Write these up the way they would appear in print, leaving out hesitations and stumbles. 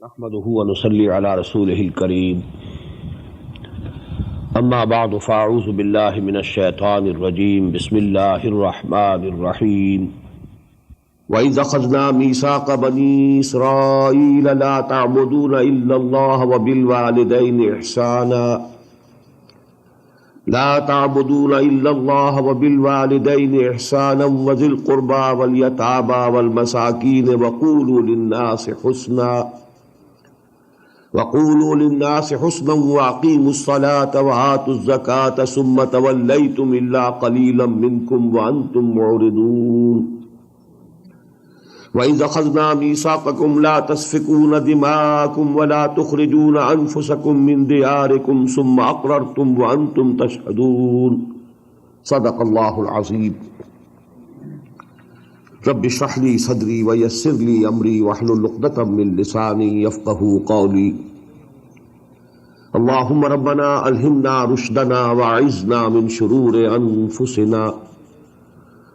نحمده ونصلي على رسوله الكريم أما بعد فأعوذ بالله من الشيطان الرجيم بسم الله الرحمن الرحيم وإذ أخذنا ميثاق بني إسرائيل لا تعبدون إلا الله وبالوالدين إحسانا وذي القربى واليتامى والمساكين وقولوا للناس حسنا وأقيموا الصلاة وآتوا الزكاة ثم توليتم إلا قليلا منكم وأنتم معرضون وإذ أخذنا ميثاقكم لا تسفكون دماءكم ولا تخرجون أنفسكم من دياركم ثم أقررتم وأنتم تشهدون صدق الله العظيم رب اشرح لي صدري ويسر لي أمري واحلل عقدة من لساني يفقهوا قولي اللهم ربنا ألهمنا رشدنا وأعذنا من شرور أنفسنا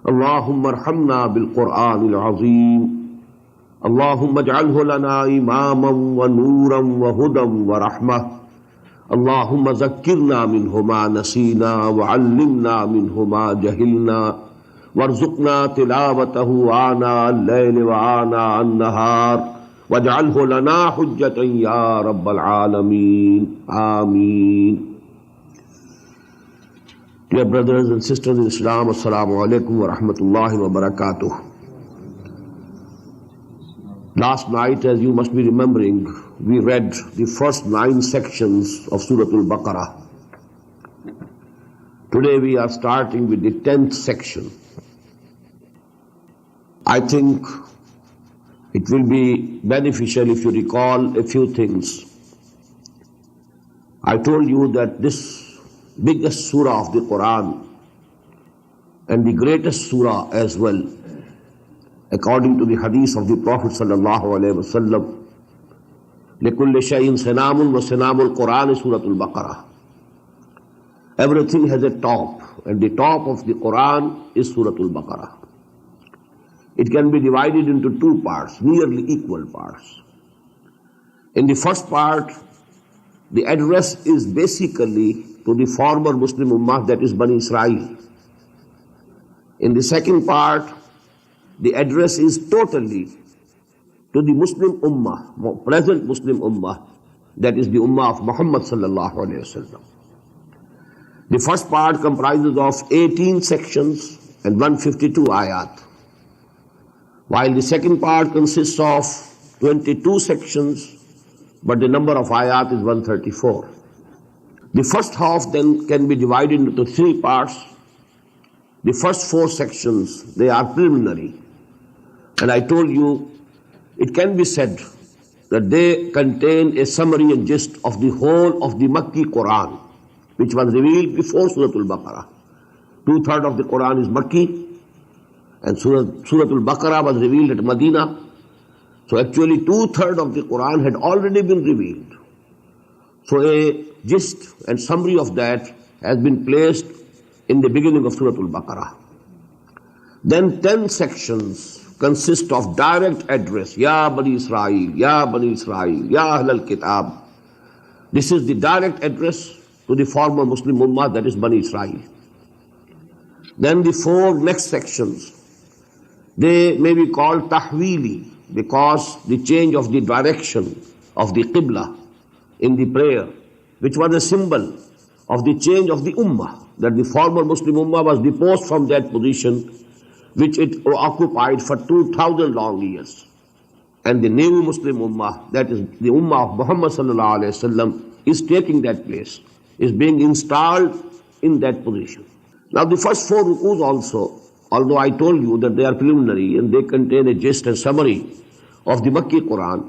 اللهم ارحمنا بالقرآن العظيم اللهم اجعله لنا إماما ونورا وهدى ورحمة اللهم ذكرنا منه ما نسينا وعلمنا منه ما جهلنا وارزقنا تلاوته آناء الليل وآناء النهار واجعله لنا حجة يا رب العالمين آمين. Dear brothers and sisters in Islam, Assalamu alaikum wa rahmatullahi wa barakatuh. Last night, as you must be remembering, we read the first 9 sections of Surah Al-Baqarah. Today we are starting with the 10th section. I think it will be beneficial if you recall a few things. I told you that this biggest surah of the Quran and the greatest surah as well, according to the hadith of the Prophet sallallahu alaihi wasallam, لِكُلِّ شَيْءٍ سَنَامٌ وَسَنَامُ الْقُرْآنِ سُورَةُ الْبَقَرَةِ. Everything has a top, and the top of the Quran is Surah Al-Baqarah. It can be divided into 2 parts, nearly equal parts. In the first part, the address is basically to the former Muslim Ummah, that is Bani Israel. In the second part, the address is totally to the Muslim Ummah, present Muslim Ummah, that is the Ummah of Muhammad sallallahu alayhi wasallam. The first part comprises of 18 sections and 152 ayat, while the second part consists of 22 sections, but the number of ayat is 134. The first half then can be divided into 3 parts. The first 4 sections, they are preliminary. And I told you, it can be said that they contain a summary and gist of the whole of the Makki Quran, which was revealed before Surah Al-Baqarah. 2/3 of the Quran is Makki, and Surah Al-Baqarah was revealed at Medina. So actually 2/3 of the Quran had already been revealed. So a gist and summary of that has been placed in the beginning of Surah Al-Baqarah. Then 10 sections consist of direct address, Ya Bani Israel, Ya Bani Israel, Ya Ahl al-Kitab. This is the direct address to the former Muslim Ummah, that is Bani Israel. Then the 4 next sections, they may be called Tahweeli, because the change of the direction of the Qibla in the prayer, which was a symbol of the change of the Ummah, that the former Muslim Ummah was deposed from that position which it occupied for 2,000 long years. And the new Muslim Ummah, that is the Ummah of Muhammad sallallahu alayhi wasallam, is taking that place, is being installed in that position. Now the first 4 rukus also, although I told you that they are preliminary and they contain a gist and summary of the Makki Quran,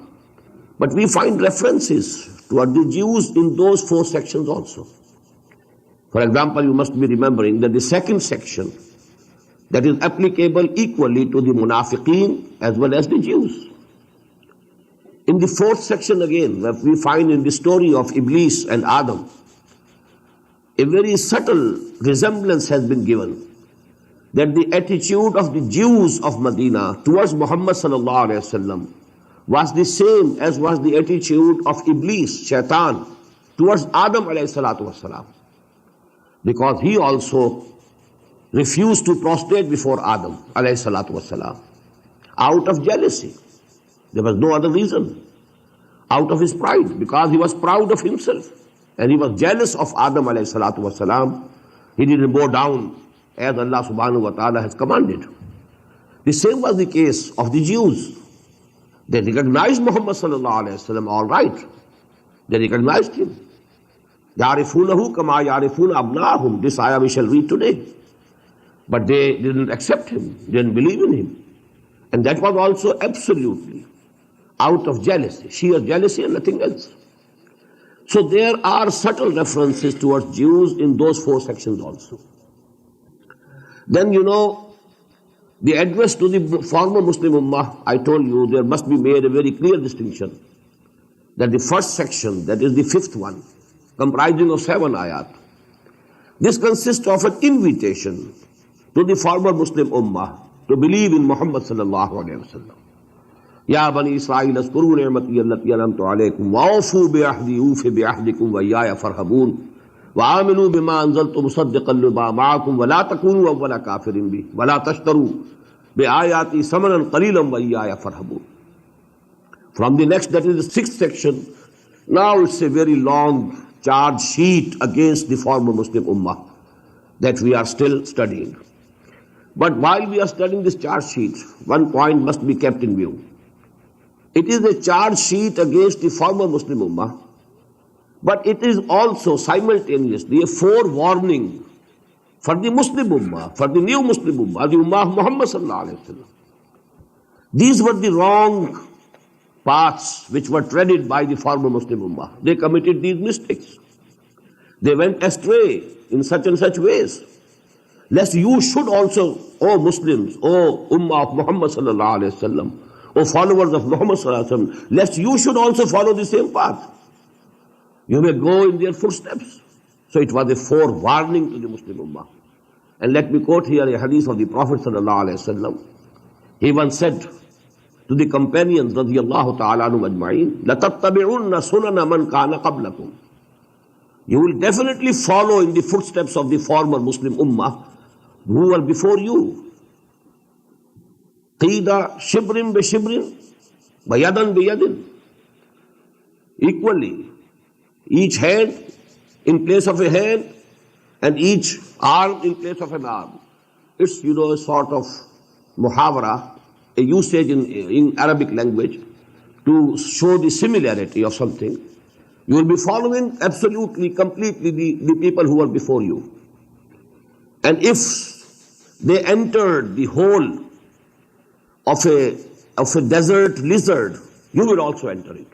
but we find references toward the Jews in those 4 sections also. For example, you must be remembering that the second section, that is applicable equally to the Munafiqeen as well as the Jews. In the 4th section again, where we find in the story of Iblis and Adam, a very subtle resemblance has been given that the attitude of the Jews of Medina towards Muhammad sallallahu alaihi wasallam was the same as was the attitude of Iblis, Shaitan, towards Adam alayhi salatu wasalam. Because he also refused to prostrate before Adam alayhi salatu wasalam out of jealousy. There was no other reason. Out of his pride, because he was proud of himself and he was jealous of Adam alayhi salatu wasalam, he didn't bow down as Allah subhanahu wa ta'ala has commanded. The same was the case of the Jews. They recognized Muhammad sallallahu alayhi wa sallam, all right. They recognized him. يَعْرِفُونَهُ كَمَا يَعْرِفُونَ أَبْنَاهُمْ. This ayah we shall read today. But they didn't accept him, didn't believe in him. And that was also absolutely out of jealousy, sheer jealousy and nothing else. So there are subtle references towards Jews in those 4 sections also. Then the address to the former Muslim Ummah, I told you there must be made a very clear distinction that the first section, that is the 5th one, comprising of 7 ayat, this consists of an invitation to the former Muslim Ummah to believe in Muhammad sallallahu alayhi wa sallam. Ya bani Israel azkuru ni'mati allati an'amtu alaykum wa'afu bi'ahdi ufi bi'ahdikum wa iyaya farhabun وآمنوا بما أنزلت مصدقا لما معكم ولا تكونوا أول كافر به ولا تشتروا بآياتي ثمنا قليلا وإياي فارهبون. From the next, that is the 6th section, now it's a very long charge sheet against the former Muslim Ummah that we are still studying. But while we are studying this charge sheet, one point must be kept in view. It is a charge sheet against the former Muslim Ummah, but it is also simultaneously a forewarning for the Muslim Ummah, for the new Muslim Ummah, the Ummah of Muhammad sallallahu alayhi wa sallam. These were the wrong paths which were treaded by the former Muslim Ummah. They committed these mistakes. They went astray in such and such ways. Lest you should also, O Muslims, O Ummah of Muhammad sallallahu alayhi wa sallam, O followers of Muhammad sallallahu alayhi wa sallam, lest you should also follow the same path. You may go in their footsteps. So it was a forewarning to the Muslim Ummah. And let me quote here a hadith of the Prophet sallallahu alayhi wa sallam. He once said to the companions radiyallahu ta'ala anhum ajma'in, لَتَتَّبِعُنَّ سُنَنَ مَنْ كَانَ قَبْلَكُمْ. You will definitely follow in the footsteps of the former Muslim Ummah who were before you. قِيدَ شِبْرٍ بِشِبْرٍ وَيَدًا بِيَدٍ. Equally, each hand in place of a hand and each arm in place of an arm. It's, a sort of muhawara, a usage in Arabic language to show the similarity of something. You will be following absolutely, completely the people who were before you. And if they entered the hole of a desert lizard, you will also enter it.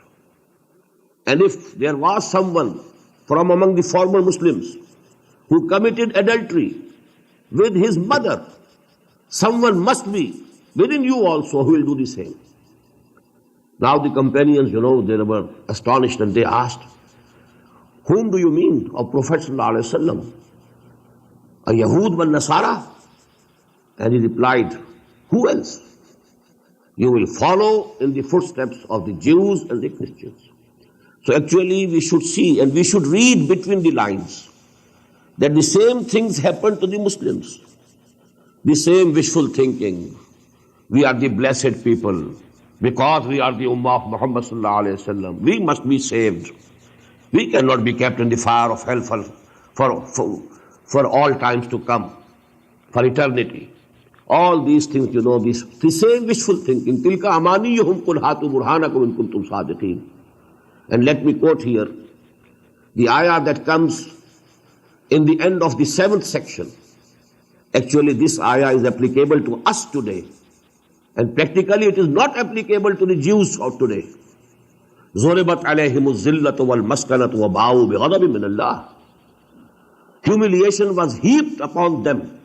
And if there was someone from among the former Muslims who committed adultery with his mother, someone must be within you also who will do the same. Now the companions, they were astonished and they asked, whom do you mean, O Prophet sallallahu alaihi wasallam? A Yahud wal Nasara? And he replied, who else? You will follow in the footsteps of the Jews and the Christians. So actually we should see and we should read between the lines that the same things happened to the Muslims. The same wishful thinking. We are the blessed people because we are the Ummah of Muhammad sallallahu alayhi wa sallam. We must be saved. We cannot be kept in the fire of hell for all times to come, for eternity. All these things, the same wishful thinking. Tilka amaniyuhum qul hatu burhanakum in kuntum sadiqeen. And let me quote here the ayah that comes in the end of the 7th section. Actually, this ayah is applicable to us today. And practically it is not applicable to the Jews of today. ضُرِبَتْ عَلَيْهِمُ الذِّلَّةُ وَالْمَسْكَنَةُ وَبَاءُوا بِغَضَبٍ مِّنَ اللَّهِ. Humiliation was heaped upon them.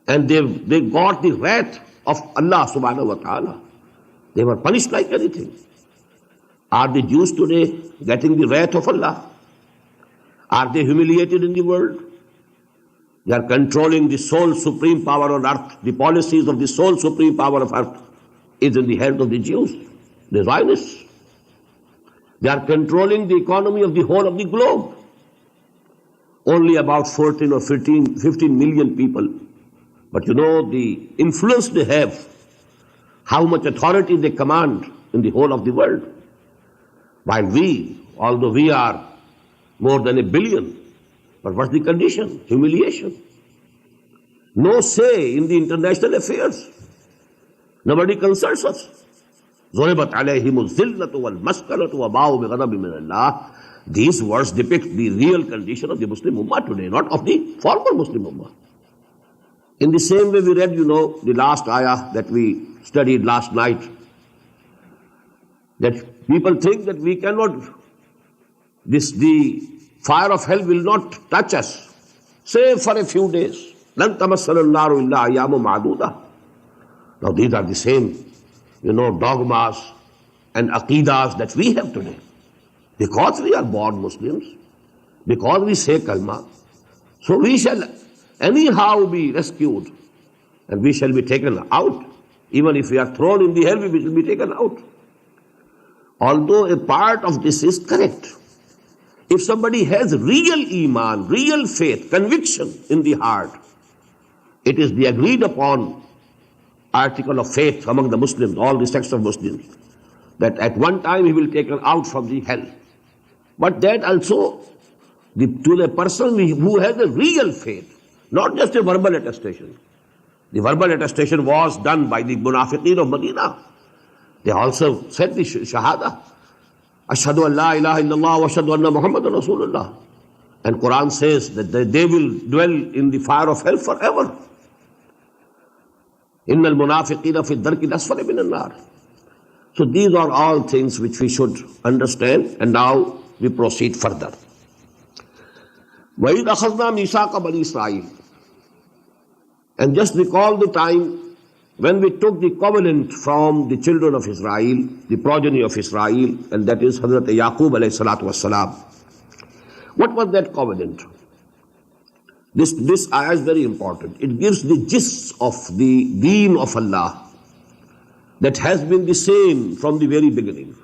And they got the wrath of Allah subhanahu wa ta'ala. They were punished like anything. Are the Jews today getting the wrath of Allah? Are they humiliated in the world? They are controlling the sole supreme power on earth. The policies of the sole supreme power of earth is in the hands of the Jews. the Zionists. They are controlling the economy of the whole of the globe. Only about 14 or 15 million people. But you know the influence they have, how much authority they command in the whole of the world. While we, although we are more than a billion, but what's the condition? Humiliation. No say in the international affairs. Nobody consults us. ضُرِبَتْ عَلَيْهِمُ الذِّلَّةُ وَالْمَسْكَنَةُ وَبَاءُوا بِغَضَبٍ مِّنَ اللَّهِ. These words depict the real condition of the Muslim Ummah today, not of the former Muslim Ummah. In the same way we read, the last ayah that we studied last night, that people think that we cannot, the fire of hell will not touch us, save for a few days. لَن تَمَسَّنَا النَّارُ إِلَّا أَيَّامٌ مَعْدُودَةٌ. Now these are the same, dogmas and aqidas that we have today. Because we are born Muslims, because we say kalma, so we shall anyhow be rescued and we shall be taken out. Even if we are thrown in the hell, we will be taken out. Although a part of this is correct. If somebody has real iman, real faith, conviction in the heart, it is the agreed upon article of faith among the Muslims, all the sects of Muslims, that at one time he will be taken out from the hell. But that also to the person who has a real faith, not just a verbal attestation. The verbal attestation was done by the munafiqeen of Medina. They also said the shahada. Ashhadu an la ilaha illallah wa ashhadu anna Muhammadan Rasulullah. And Quran says that they will dwell in the fire of hell forever. Innal munafiqina fi ad-darki al-asfali min an-nar. So these are all things which we should understand, and now we proceed further. وَإِذْ أَخَذْنَا مِيثَاقَ بَنِي إِسْرَائِيلَ. And just recall the time when we took the covenant from the children of Israel, the progeny of Israel, and that is Hazrat Yaqub alayhi salatu wassalam. What was that covenant? This ayah is very important. It gives the gist of the deen of Allah that has been the same from the very beginning.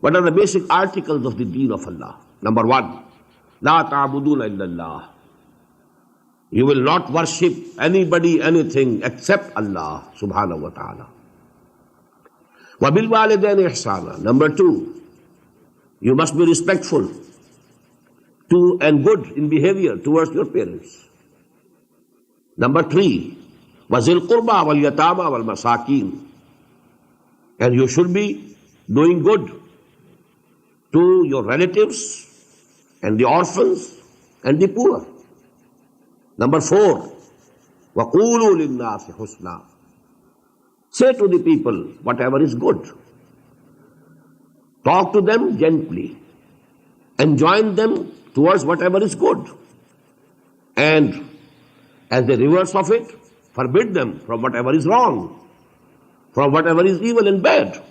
What are the basic articles of the deen of Allah? Number one, La ta'buduna illallah. You will not worship anybody, anything except Allah subhanahu wa ta'ala. Wa bil walidaini ihsana. Number two, you must be respectful to and good in behavior towards your parents. Number three, wa zil qurba wal yatama wal masakin. And you should be doing good to your relatives and the orphans and the poor. Number four, وَقُولُوا لِلنَّاسِ حُسْنًا. Say to the people whatever is good. Talk to them gently. Enjoin them towards whatever is good. And as the reverse of it, forbid them from whatever is wrong, from whatever is evil and bad.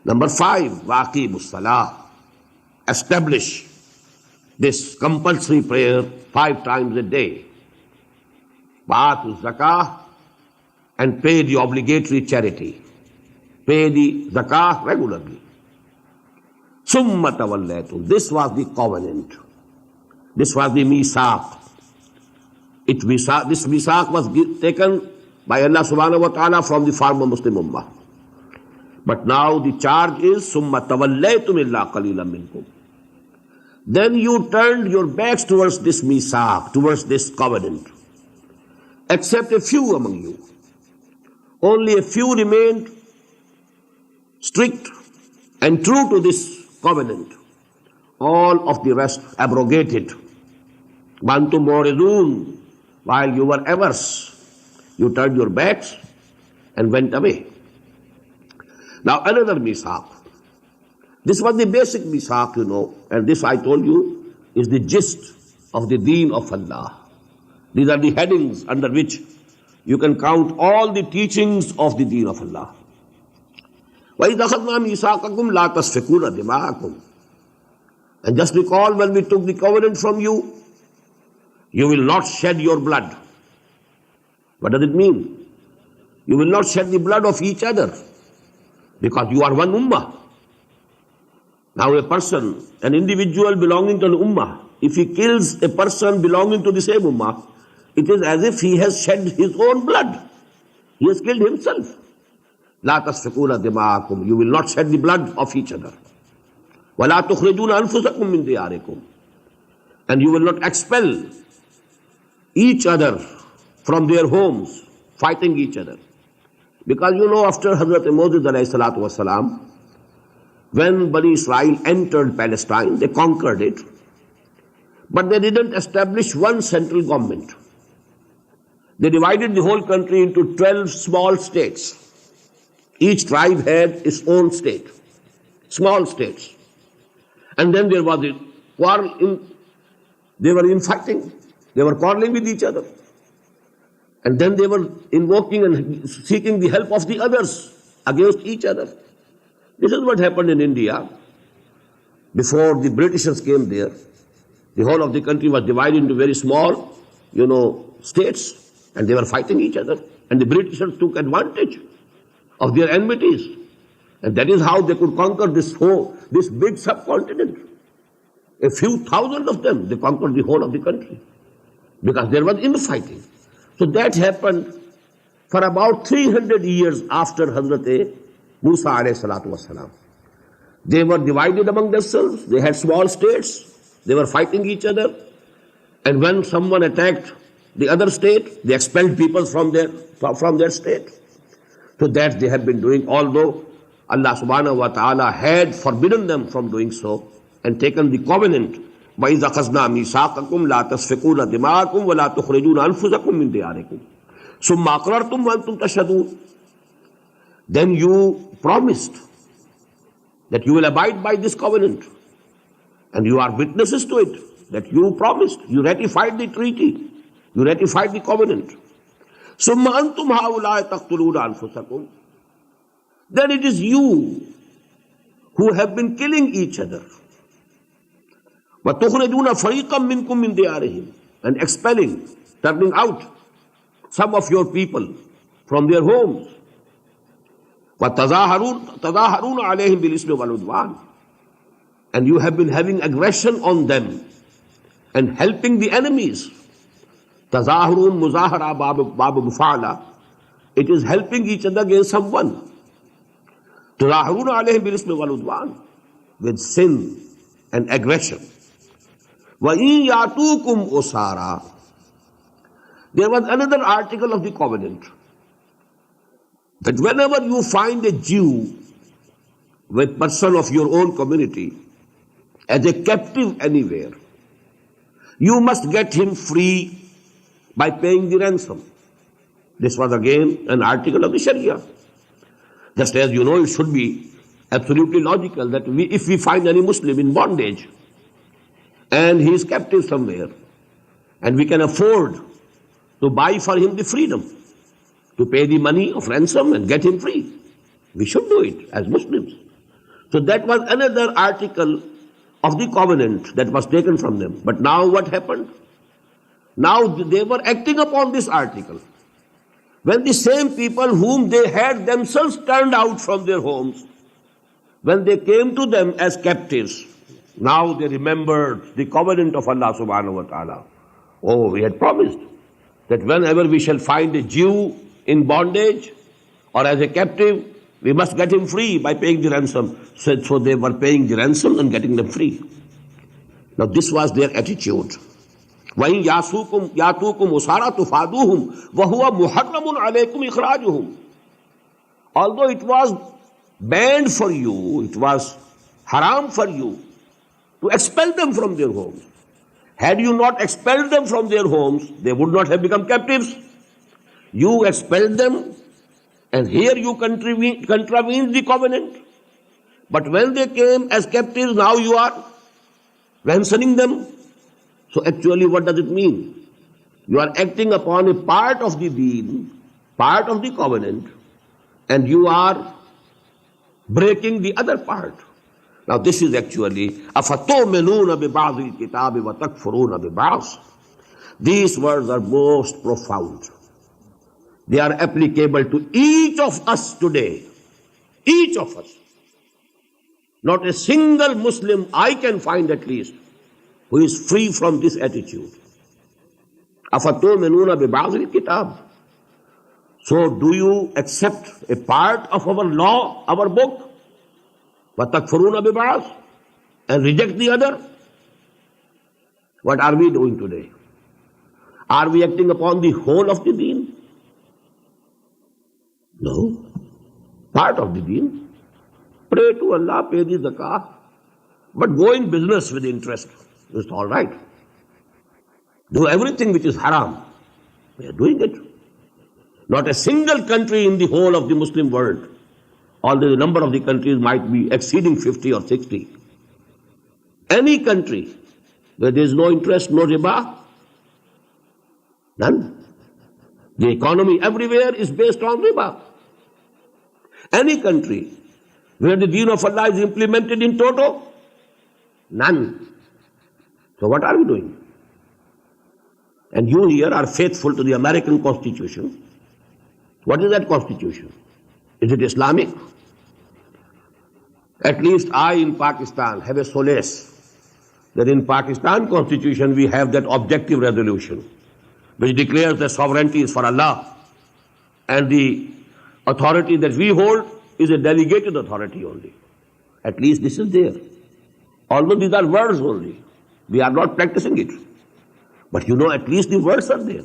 Number five, وَأَقِيمُوا الصَّلَاةَ. Establish this compulsory prayer 5 times a day. وَآتُوا الزَّكَاةَ. And pay the obligatory charity. Pay the zakah regularly. ثُمَّ تَوَلَّيْتُمْ. This was the covenant. This was the misaq. This misaq was taken by Allah subhanahu wa ta'ala from the former Muslim ummah. But now the charge is ثُمَّ تَوَلَّيْتُمْ إِلَّا قَلِيلًا مِنْكُمْ. Then you turned your backs towards this misaq, towards this covenant, except a few among you. Only a few remained strict and true to this covenant. All of the rest abrogated. وَأَنْتُمْ مُعْرِضُونَ. While you were averse, you turned your backs and went away. Now another misaq. This was the basic misaq, and this I told you is the gist of the deen of Allah. These are the headings under which you can count all the teachings of the deen of Allah. وَإِذْ أَخَذْنَا مِيثَاقَكُمْ لَا تَسْفِكُونَ دِمَاءَكُمْ. And just recall when we took the covenant from you, you will not shed your blood. What does it mean? You will not shed the blood of each other. because you are one ummah. Now a person, an individual belonging to an ummah, if he kills a person belonging to the same ummah, it is as if he has shed his own blood. He has killed himself. لا تسفكون دماءكم. You will not shed the blood of each other. ولا تخرجون أنفسكم من دياركم. And you will not expel each other from their homes, fighting each other. Because you know, after Hazrat Moses alayhi salatu wasalam, when Bani Israel entered Palestine, they conquered it, but they didn't establish one central government. They divided the whole country into 12 small states. Each tribe had its own state, small states. And then there was a quarrel, they were infighting, they were quarreling with each other. And then they were invoking and seeking the help of the others against each other. This is what happened in India. Before the Britishers came there, the whole of the country was divided into very small, states, and they were fighting each other. And the Britishers took advantage of their enmities. And that is how they could conquer this big subcontinent. A few thousand of them, they conquered the whole of the country. Because there was infighting. So that happened for about 300 years after Hazrat Musa alayhi salatu wasalam. They were divided among themselves. They had small states. They were fighting each other. And when someone attacked the other state, they expelled people from their state. So that they have been doing, although Allah subhanahu wa ta'ala had forbidden them from doing so and taken the covenant. وَإِذَا أَخَذْنَا مِيثَاقَكُمْ لَا تَسْفِكُونَ دِمَاءَكُمْ وَلَا تُخْرِجُونَ أَنفُسَكُمْ مِنْ دِيَارِكُمْ ثُمَّ أَقْرَرْتُمْ وَأَنْتُمْ تَشْهَدُونَ. Then you promised that you will abide by this covenant, and you are witnesses to it, that you promised, you ratified the treaty, you ratified the covenant. ثُمَّ أَنْتُمْ هَؤُلَاءِ تَقْتُلُونَ أَنفُسَكُمْ. Then it is you who have been killing each other. وَتُخْرِجُونَ فَرِيقًا مِّنْكُمْ مِنْ دِيَارِهِمْ. And expelling, turning out some of your people from their homes. وَتَظَاهَرُونَ عَلَيْهِمْ بِالْإِثْمِ وَالْعُدْوَانِ. And you have been having aggression on them and helping the enemies. تَظَاهَرُونَ مُظَاهَرَةً بَابُ مُفَعَلَةً. It is helping each other against someone. تَظَاهَرُونَ عَلَيْهِمْ بِالْإِثْمِ وَالْعُدْوَانِ. With sin and aggression. وَإِن يَأْتُوكُمْ أُسَارًا. There was another article of the covenant, that whenever you find a Jew, a person of your own community, as a captive anywhere, you must get him free by paying the ransom. This was again an article of the Sharia. Just as you know, it should be absolutely logical that if we find any Muslim in bondage, and he is captive somewhere, and we can afford to buy for him the freedom, to pay the money of ransom and get him free, we should do it as Muslims. So that was another article of the covenant that was taken from them. But now what happened? Now they were acting upon this article. When the same people whom they had themselves turned out from their homes, when they came to them as captives, now they remembered the covenant of Allah subhanahu wa ta'ala. Oh, we had promised that whenever we shall find a Jew in bondage or as a captive, we must get him free by paying the ransom. So they were paying the ransom and getting them free. Now this was their attitude. وَإِن يَأْتُوكُمْ أُسَارًا تُفَادُوهُمْ وَهُوَ مُحَرَّمٌ عَلَيْكُمْ إِخْرَاجُهُم. Although it was banned for you, it was haram for you to expel them from their homes. Had you not expelled them from their homes, they would not have become captives. You expelled them, and here you contravened the covenant. But when they came as captives, now you are ransoming them. So actually, what does it mean? You are acting upon a part of the deen, part of the covenant, and you are breaking the other part. Now this is actually أَفَتُؤْمِنُونَ بِبَعْضِ الْكِتَابِ وَتَكْفُرُونَ بِبَعْضٍ. These words are most profound. They are applicable to each of us today. Each of us. Not a single Muslim I can find at least who is free from this attitude. أَفَتُؤْمِنُونَ بِبَعْضِ الْكِتَابِ. So do you accept a part of our law, our book? وَتَكْفُرُونَ بِبَعْضِ, and reject the other? What are we doing today? Are we acting upon the whole of the deen? No. Part of the deen. Pray to Allah, pay the zakah, but go in business with interest. It's all right. Do everything which is haram. We are doing it. Not a single country in the whole of the Muslim world, although the number of the countries might be exceeding 50 or 60. Any country where there is no interest, no riba, none. The economy everywhere is based on riba. Any country where the deen of Allah is implemented in toto, none. So what are we doing? And you here are faithful to the American Constitution. What is that Constitution? Is it Islamic? At least I in Pakistan have a solace that in Pakistan Constitution we have that objective resolution which declares that sovereignty is for Allah and the authority that we hold is a delegated authority only. At least this is there. Although these are words only. We are not practicing it. But you know, at least the words are there.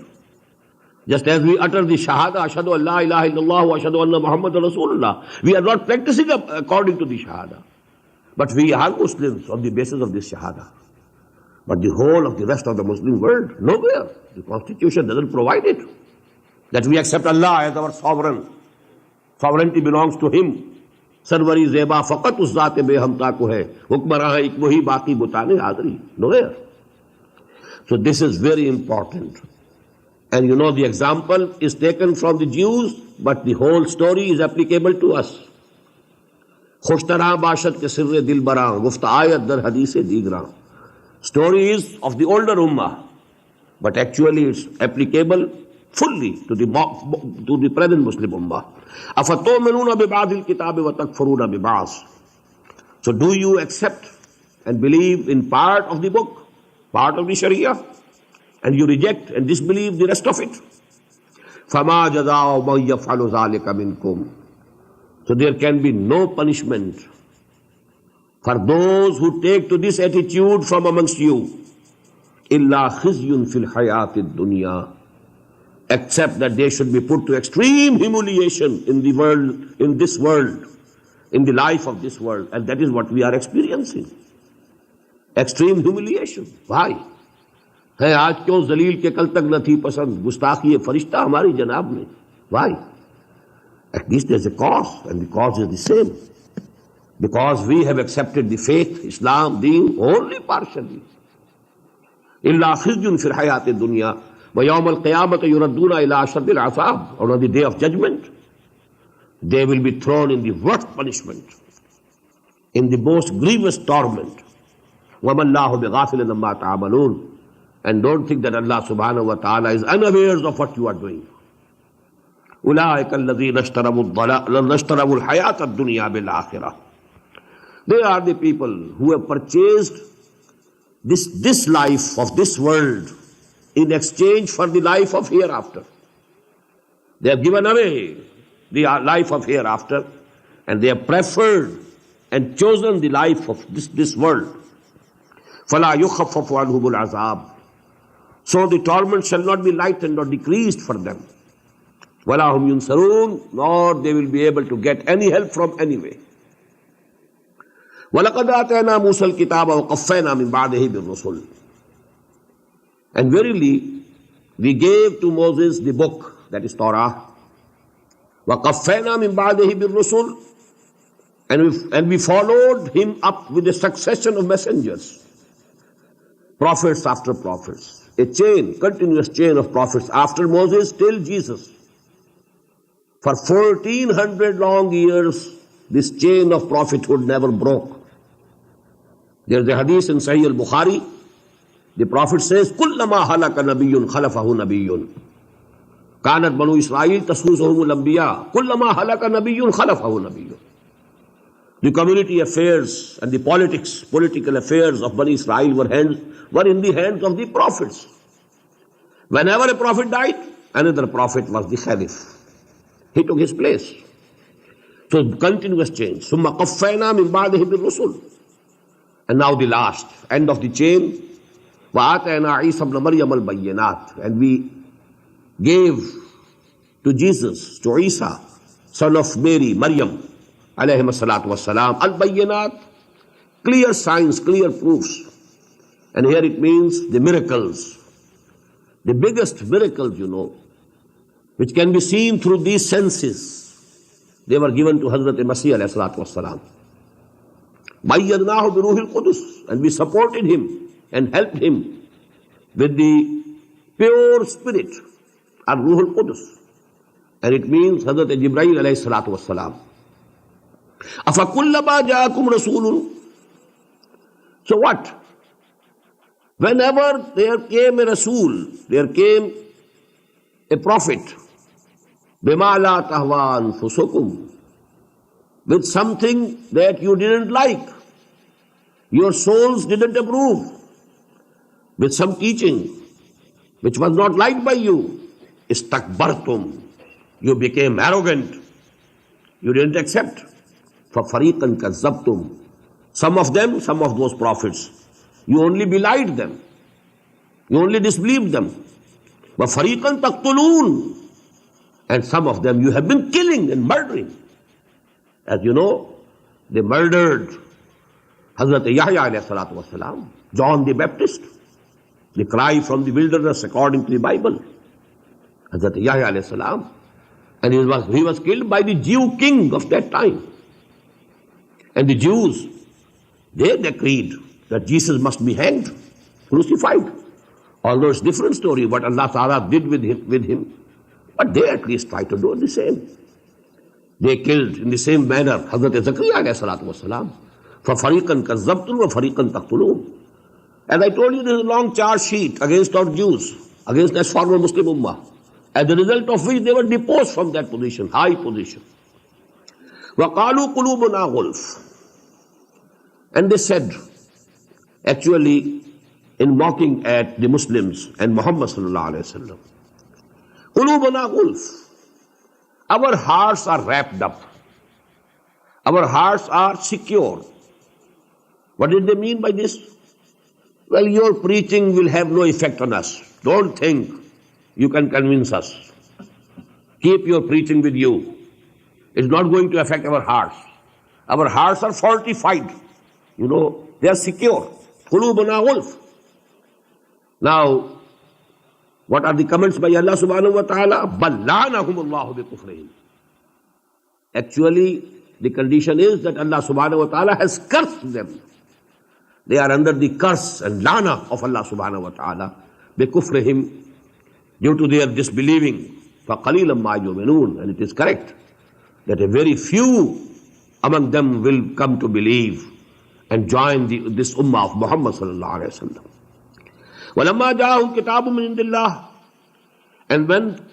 Just as we utter the Shahada, Ashhadu an la ilaha illallah wa ashhadu anna Muhammadan Rasulullah, we are not practicing according to the Shahada. But we are Muslims on the basis of this Shahada. But the whole of the rest of the Muslim world, nowhere. The Constitution doesn't provide it. That we accept Allah as our sovereign. Sovereignty belongs to Him. Sarwari zeba faqat us zaat behumta ko hai. Hukmara hai ek wahi baqi butane hadri. Nowhere. So this is very important. And you know the example is taken from the Jews, but the whole story is applicable to us. Khushtara bashad ke sirre dil bara, gufta ayat dar hadith digra. Story is of the older ummah, but actually it's applicable fully to the present Muslim ummah. أَفَتُؤْمِنُونَ بِبَعْضِ الْكِتَابِ وَتَكْفُرُونَ بِبَعْضِ. So do you accept and believe in part of the book, part of the Sharia, and you reject and disbelieve the rest of it? فَمَا جَزَاءُ مَنْ يَفْعَلُ ذَلِكَ مِنْكُمْ. So there can be no punishment for those who take to this attitude from amongst you. إِلَّا خِزْيٌ فِي الْحَيَاةِ الدُّنْيَا. Except that they should be put to extreme humiliation in the world, in this world, in the life of this world. And that is what we are experiencing. Extreme humiliation. Why? है आज क्यों जलील के कल तक न थी पसंद, गुस्ताखी फरिश्ता हमारी जनाब में. Why? At least there's a cause, and the cause is the same. Because we have accepted the faith, Islam, Deen, only partially. إِلَّا خِزْيٌ فِي الْحَيَاةِ الدُّنْيَا وَيَوْمَ الْقِيَامَةِ يُرَدُّونَ إِلَىٰ أَشَدِّ الْعَذَابِ. On the day of judgment, they will be thrown in the worst punishment, in the most grievous torment. وَمَا اللَّهُ بِغَافِلٍ عَمَّا تَعْمَلُونَ. And don't think that Allah subhanahu wa ta'ala is unaware of what you are doing. أُولَٰئِكَ الَّذِينَ اشْتَرَوُا الْحَيَاةَ الدُّنْيَا بِالْآخِرَةِ. They are the people who have purchased this life of this world in exchange for the life of hereafter. They have given away the life of hereafter, and they have preferred and chosen the life of this world. فَلَا يُخَفَّفُ عَنْهُمُ الْعَذَابِ. So the torment shall not be lightened or decreased for them. وَلَا هُمْ يُنْصَرُونَ. Nor they will be able to get any help from anywhere. وَلَقَدْ آتَيْنَا مُوسَى الْكِتَابَ وَقَفَّيْنَا مِنْ بَعْدِهِ بِالرُّسُلِ. And verily, we gave to Moses the book, that is Torah. وَقَفَّيْنَا مِنْ بَعْدِهِ بِالرُّسُلِ. And we followed him up with a succession of messengers. Prophets after prophets. A chain, continuous chain of prophets after Moses till Jesus. For 1400 long years, this chain of prophethood never broke. There is a hadith in Sahih al-Bukhari. The Prophet says, كُلَّمَا هَلَكَ نَبِيٌّ خَلَفَهُ نَبِيٌّ. كَانَتْ بَنُو إِسْرَائِيلَ تَسُوسُهُمُ الْأَنْبِيَاءُ كُلَّمَا هَلَكَ نَبِيٌّ خَلَفَهُ نَبِيٌّ. The community affairs and the political affairs of Bani Israel were in the hands of the prophets. Whenever a prophet died, another prophet was the Khalif. He took his place. So continuous change. ثُمَّ قَفَّيْنَا مِنْ بَعْدِهِ بِالرُّسُلِ. And now the last, end of the chain. وَآتَيْنَا عِيسَى ابْنَ مَرْيَمَ الْبَيِّنَاتِ. And we gave to Jesus, to Isa, son of Mary, Maryam, alayhi salatu wassalam, al-bayyinat, clear signs, clear proofs. And here it means the miracles. The biggest miracles, which can be seen through these senses, they were given to Hazrat Masih alayhi salatu wassalam. Bayyadnahu bi Ruhil Qudus. And we supported him and helped him with the pure spirit, Ar-Ruhul Qudus. And it means Hazrat Jibreel alayhi salatu wassalam. Afakullama ja'akum rasulun. So what? Whenever there came a Rasul, there came a prophet, bima la tahwa anfusukum, with something that you didn't like, your souls didn't approve, with some teaching which was not liked by you, istakbartum, you became arrogant, you didn't accept. فَفَرِيقًا كَذَّبْتُمْ. Some of those prophets, you only belied them, you only disbelieved them. وَفَرِيقًا تَقْتُلُونَ. And some of them you have been killing and murdering. As you know, they murdered Hazrat Yahya alayhi salatu wasalam, John the Baptist, the cry from the wilderness according to the Bible. Hazrat Yahya alayhi salam. And he was killed by the Jew king of that time. And the Jews, they decreed that Jesus must be hanged, crucified. Although it's a different story what Allah Ta'ala did with him. But they at least tried to do the same. They killed in the same manner Hazrat Zakaria alayhi salatu wasalam. فَفَرِيقًا كَذَّبْتُمْ وَفَرِيقًا تَقْتُلُونَ. As I told you, there is a long charge sheet against our Jews, against that former Muslim Ummah. As a result of which they were deposed from that position, high position. وَقَالُوا قُلُوبُنَا غُلْفٌ. And they said, actually, in mocking at the Muslims and Muhammad sallallahu alayhi wa sallam, قُلُوبُنَا غُلْفٌ. Our hearts are wrapped up. Our hearts are secure. What did they mean by this? Well, your preaching will have no effect on us. Don't think you can convince us. Keep your preaching with you. It's not going to affect our hearts. Our hearts are fortified. They are secure. قُلُوبُنَا غُلْفٌ. Now, what are the comments by Allah subhanahu wa ta'ala? بَلْ لَعَنَهُمُ اللَّهُ بِكُفْرِهِمْ. Actually, the condition is that Allah subhanahu wa ta'ala has cursed them. They are under the curse and lana of Allah subhanahu wa ta'ala, بِكُفْرِهِمْ, due to their disbelieving. فَقَلِيلًا مَا يُؤْمِنُونَ. And it is correct that a very few among them will come to believe and join this ummah of Muhammad sallallahu alayhi wa sallam. وَلَمَّا جَاءَهُمْ كِتَابٌ مِّنْ عِندِ اللَّهِ. And when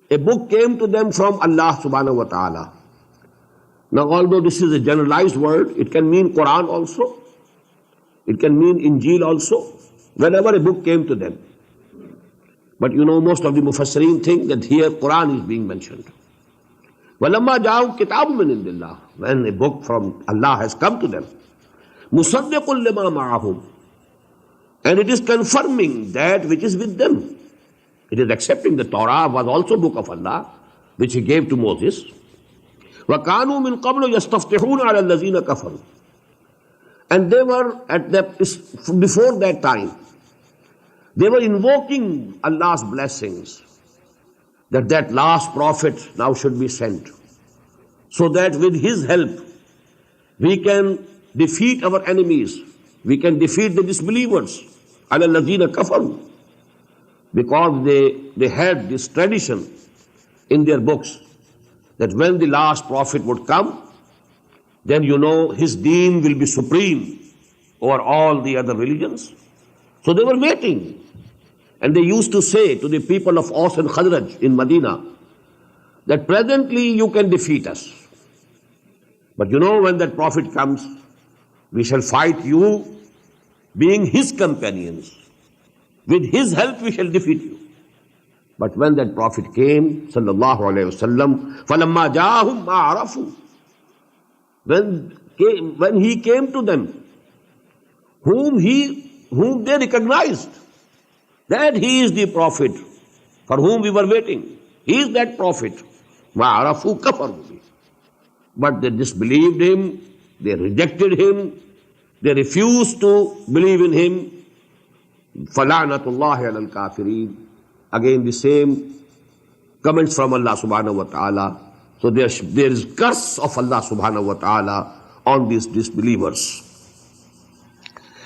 a book came to them from Allah subhanahu wa ta'ala. Now, although this is a generalized word, it can mean Quran also. It can mean Injil also. Whenever a book came to them. But most of the Mufassirin think that here Quran is being mentioned. وَلَمَّا جَاءَهُمْ كِتَابٌ مِّنْ عِندِ اللَّهِ. When a book from Allah has come to them. مُصَدِّقٌ لِمَا مَعَهُمْ. And it is confirming that which is with them. It is accepting the Torah was also book of Allah, which He gave to Moses. وَكَانُوا مِنْ قَبْلُ يَسْتَفْتِحُونَ عَلَى الَّذِينَ كَفَرُوا. And they were before that time, they were invoking Allah's blessings, that last prophet now should be sent, so that with his help we can defeat our enemies, we can defeat the disbelievers, عَلَى الَّذِينَ كَفَرُوا. Because they had this tradition in their books that when the last prophet would come, then his deen will be supreme over all the other religions. So they were waiting. And they used to say to the people of Aus and Khazraj in Medina that presently you can defeat us. But you know, when that prophet comes, we shall fight you, being his companions. With his help we shall defeat you. But when that prophet came, sallallahu alayhi wasallam, فَلَمَّا جَاءَهُمْ مَا عَرَفُوا, when he came to them, whom they recognized, that he is the prophet for whom we were waiting. He is that prophet. مَا عَرَفُوا كَفَرُوا بِهِ. But they disbelieved him, they rejected him, they refused to believe in him. فَلَعْنَةُ اللَّهِ عَلَى الْكَافِرِينَ. Again the same comments from Allah subhanahu wa ta'ala. So there is curse of Allah subhanahu wa ta'ala on these disbelievers.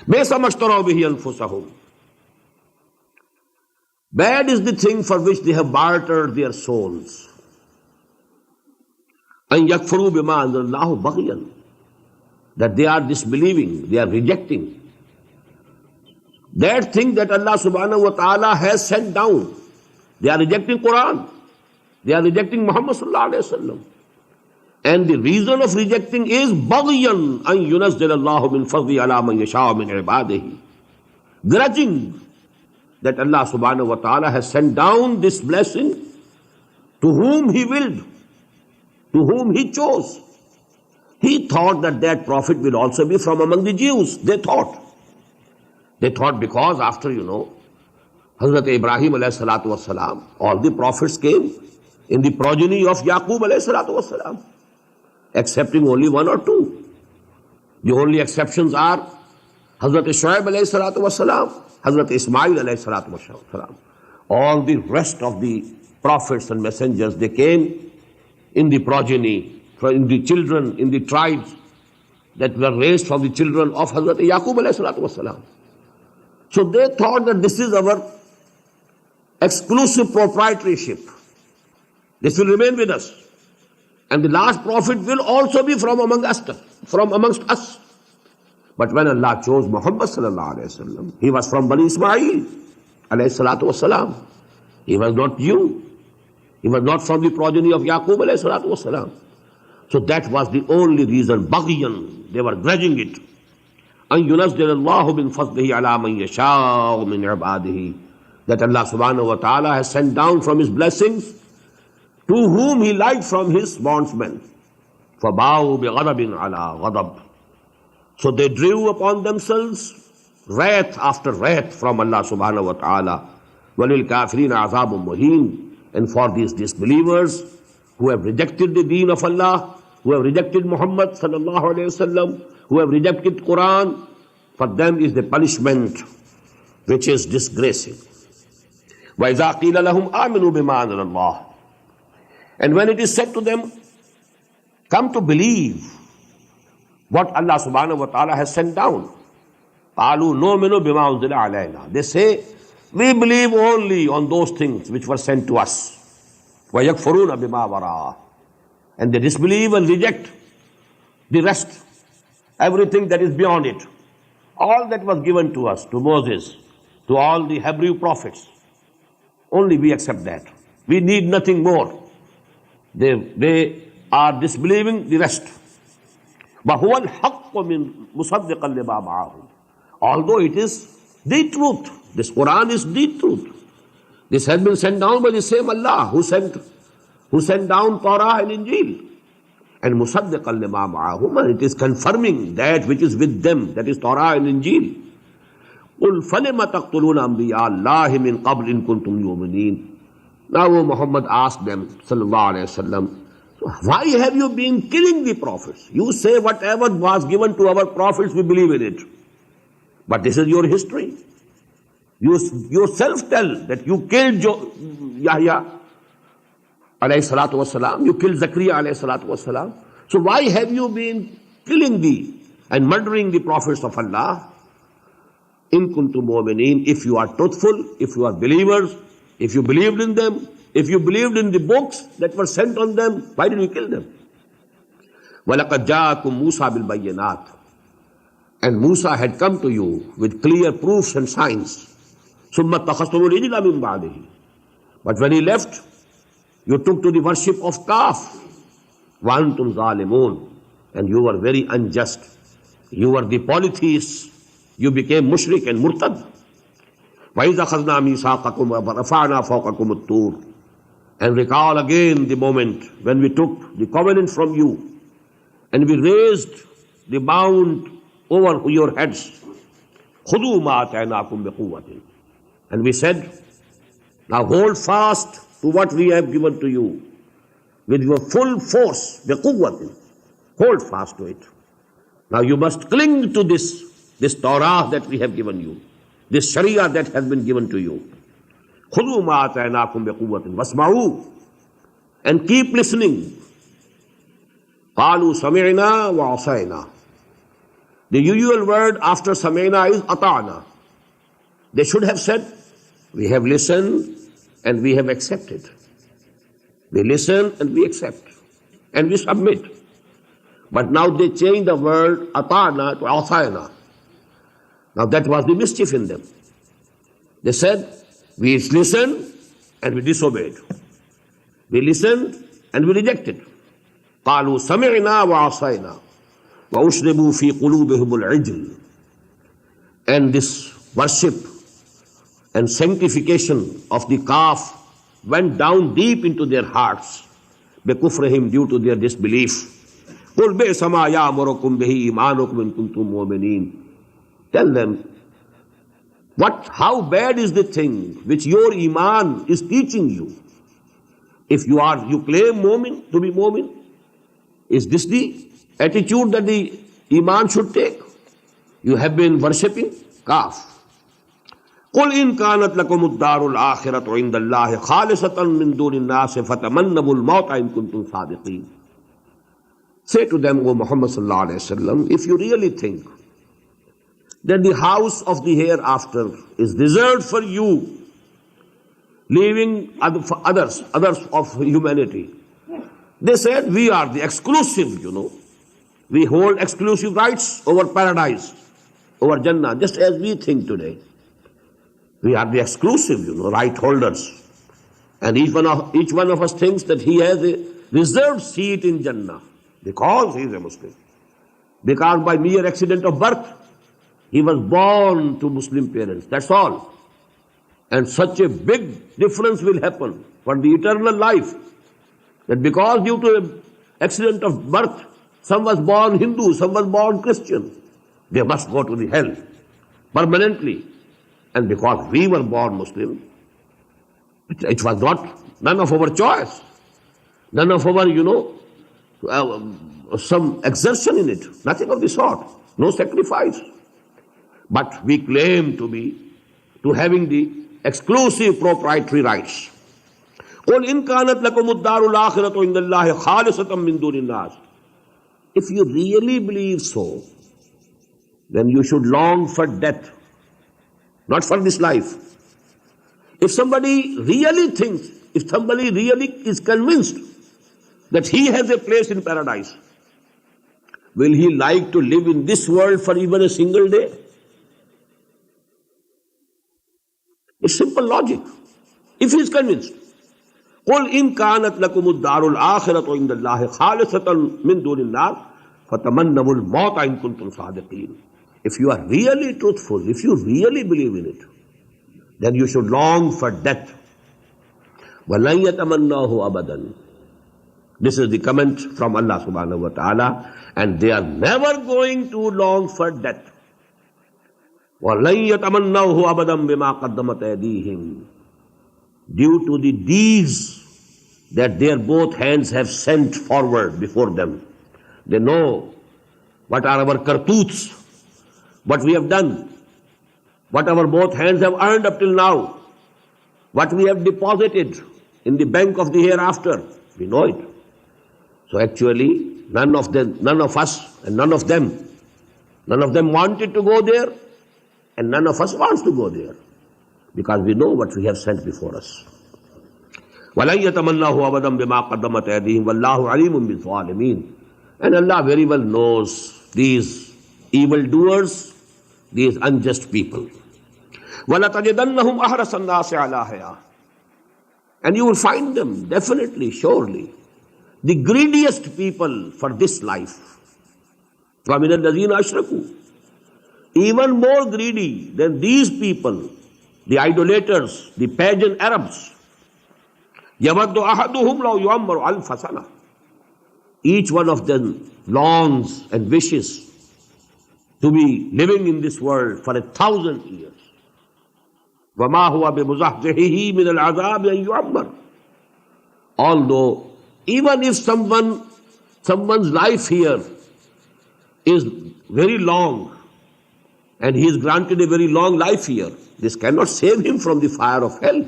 بِئْسَ مَا اشْتَرَوْا بِهِ أَنفُسَهُمْ. Bad is the thing for which they have bartered their souls. أَنْ يَكْفُرُوا بِمَا أَنزَلَ اللَّهُ بَغْيًا. That they are disbelieving, they are rejecting that thing that Allah subhanahu wa ta'ala has sent down. They are rejecting Quran. They are rejecting Muhammad sallallahu alayhi wa sallam. And the reason of rejecting is بَغْيًا أَنْ يُنَزِّلَ اللَّهُ مِنْ فَضْلِهِ عَلَى مَنْ يَشَاءُ مِنْ عِبَادِهِ. Grudging that Allah subhanahu wa ta'ala has sent down this blessing to whom He willed, to whom He chose. He thought that that prophet will also be from among the Jews. They thought because after, Hazrat Ibrahim alayhi salatu wasalam, all the prophets came in the progeny of Yaqub alayhi salatu wasalam, excepting only one or two. The only exceptions are Hazrat Shuaib alayhi salatu wasalam, Hazrat Ismail alayhi salatu wasalam. All the rest of the prophets and messengers, they came in the progeny, in the children, in the tribes that were raised from the children of Hazrat Yaqub alayhi salatu wasalam. So they thought that this is our exclusive proprietorship. This will remain with us. And the last prophet will also be from amongst us. But when Allah chose Muhammad sallallahu alayhi wa sallam, he was from Bani Ismail alayhi salatu wasalam. He was not Jew. He was not from the progeny of Yaqub alayhi salatu wasalam. So that was the only reason. Baghyan, they were grudging it. أَن يُنَزِّلَ اللَّهُ مِنْ فَضْلِهِ عَلَى مَنْ يَشَاءُ مِنْ عِبَادِهِ. That Allah subhanahu wa ta'ala has sent down from His blessings to whom He liked from His bondsmen. فَبَاءُوا بِغَضَبٍ عَلَى غَضَبٍ. So they drew upon themselves wrath after wrath from Allah subhanahu wa ta'ala. وَلِلْكَافِرِينَ عَذَابٌ مُهِينٌ. And for these disbelievers who have rejected the deen of Allah, who have rejected Muhammad sallallahu alayhi wa sallam, who have rejected Quran, for them is the punishment which is disgracing. وَإِذَا قِيلَ لَهُمْ آمِنُوا بِمَا أَنزَلَ اللَّهُ. And when it is said to them, come to believe what Allah subhanahu wa ta'ala has sent down, قَالُوا نُؤْمِنُ بِمَا أُنزِلَ عَلَيْنَا. They say, we believe only on those things which were sent to us. وَيَكْفُرُونَ بِمَا وَرَاءَهُ. And they disbelieve and reject the rest, everything that is beyond it. All that was given to us, to Moses, to all the Hebrew prophets, only we accept that. We need nothing more. They are disbelieving the rest. وَهُوَ الْحَقُّ مِنْ مُصَدِّقًا لِمَا مَعَهُمْ. Although it is the truth, this Quran is the truth. This has been sent down by the same Allah who sent down Torah and Injil. And مُصَدِّقًا لِمَا مَعَهُمْ, and it is confirming that which is with them, that is Torah and Injil. قُلْ فَلِمَ تَقْتُلُونَ أَنْبِيَاءَ اللَّهِ مِنْ قَبْلِ إِن كُنْتُمْ يُؤْمِنِينَ. Now Muhammad asked them, sallallahu alayhi wa sallam, why have you been killing the prophets? You say whatever was given to our prophets, we believe in it. But this is your history. You yourself tell that you killed Yahya alayhi salatu wasalam, you killed Zakaria alayhi salatu wasalam. So why have you been killing and murdering the prophets of Allah? In kuntum mu'minin, if you are truthful, if you are believers, if you believed in them, if you believed in the books that were sent on them, why did you kill them? وَلَقَدْ جَاءَكُمْ مُوسَى بِالْبَيِّنَاتِ. And Musa had come to you with clear proofs and signs. ثُمَّ اتَّخَذْتُمُ الْعِجْلَ مِنْ بَعْدِهِ. But when he left, you took to the worship of calf. وَأَنْتُمْ ظَالِمُونَ. and you were very unjust. You were the polytheists. You became mushrik and murtad. وَإِذَا أَخَذْنَا مِيثَاقَكُمْ وَرَفَعْنَا فَوْقَكُمُ الطُّورَ. And recall again the moment when we took the covenant from you and we raised the bound over your heads. خُذُوا مَا آتَيْنَاكُمْ بِقُوَّةٍ. And we said, now hold fast to what we have given to you with your full force, بِقُوَّةٍ. Hold fast to it. Now you must cling to this Torah that we have given you, this Sharia that has been given to you. خُذُوا مَا آتَيْنَاكُمْ بِقُوَّةٍ وَاسْمَعُوا. And keep listening. قَالُوا سَمِعْنَا وَعَصَيْنَا. The usual word after سَمِعْنَا is أَطَعْنَا. They should have said, we have listened and we have accepted. We listen and we accept and we submit. But now they changed the word أَطَعْنَا to عَصَيْنَا. Now that was the mischief in them. They said, we listened and we disobeyed. We listened and we rejected. قَالُوا سَمِعْنَا وَعَصَيْنَا وَأُشْرِبُوا فِي قُلُوبِهِمُ الْعِجْلِ. And this worship and sanctification of the calf went down deep into their hearts, بِكُفْرِهِمْ, due to their disbelief. قُلْ بِئْسَ مَا يَأْمُرُكُمْ بِهِ إِيمَانُكُمْ إِن كُنتُم مُؤْمِنِينَ. Tell them, how bad is the thing which your iman is teaching you? If you claim mu'min to be mu'min, is this the attitude that the iman should take? You have been worshipping calf. قُلْ إِن كَانَتْ لَكُمُ الدَّارُ الْآخِرَةُ عِندَ اللَّهِ خَالِصَةً مِّن دُونِ النَّاسِ فَتَمَنَّوُا الْمَوْتَ إِن كُنتُمْ صَادِقِينَ. Say to them, O Muhammad sallallahu alayhi wa sallam, if you really think that the house of the hereafter is reserved for you, leaving others of humanity. They said, we are the exclusive, We hold exclusive rights over paradise, over Jannah, just as we think today. We are the exclusive, right holders. And each one of us thinks that he has a reserved seat in Jannah because he is a Muslim. Because by mere accident of birth, he was born to Muslim parents. That's all. And such a big difference will happen for the eternal life. That because due to an accident of birth, some was born Hindu, some was born Christian, they must go to the hell permanently. And because we were born Muslim, it was none of our choice, none of our, some exertion in it, nothing of the sort, no sacrifice. But we claim to having the exclusive proprietary rights. قُلْ إِن كَانَتْ لَكُمُ الدَّارُ الْآخِرَةُ عِندَ اللَّهِ خَالِصَةً مِّن دُونِ النَّاسِ. If you really believe so, then you should long for death, not for this life. If somebody really thinks, if somebody really is convinced that he has a place in paradise, will he like to live in this world for even a single day? It's simple logic. If he is convinced, قُلْ إِن كَانَتْ لَكُمُ الدَّارُ الْآخِرَةُ عِندَ اللَّهِ خَالِصَةً مِّن دُونِ النَّاسِ فَتَمَنَّوُا الْمَوْتَ إِن كُنتُمْ صَادِقِينَ. If you are really truthful, if you really believe in it, then you should long for death. وَلَن يَتَمَنَّاهُ أَبَدًا. This is the comment from Allah subhanahu wa ta'ala, and they are never going to long for death. وَلَن يَتَمَنَّاهُ أَبَدًا بِمَا قَدَّمَتْ أَيْدِيهِمْ. Due to the deeds that their both hands have sent forward before them. They know what are our kartoots, what we have done, what our both hands have earned up till now, what we have deposited in the bank of the hereafter. We know it. So actually, none of us and none of them wanted to go there, and none of us wants to go there, because we know what we have sent before us. وَلَن يَتَمَنَّاهُ أَبَدًا بِمَا قَدَّمَتْ أَيْدِيهِمْ وَاللَّهُ عَلِيمٌ بِالظَّالِمِينَ. And Allah very well knows these evildoers, these unjust people. وَلَتَجِدَنَّهُمْ أَحْرَصَ النَّاسِ عَلَىٰ حَيَاةٍ. And you will find them, definitely, surely, the greediest people for this life. وَمِنَ الَّذِينَ أَشْرَكُوا. Even more greedy than these people, the idolaters, the pagan Arabs. يَوَدُّ أَحَدُهُمْ لَوْ يُعَمَّرُ أَلْفَ سَنَةٍ. Each one of them longs and wishes to be living in this world for 1,000 years. وَمَا هُوَ بِمُزَحْزِحِهِ مِنَ الْعَذَابِ أَن يُعَمَّرَ. Although, even if someone's life here is very long, and he is granted a very long life here, this cannot save him from the fire of hell.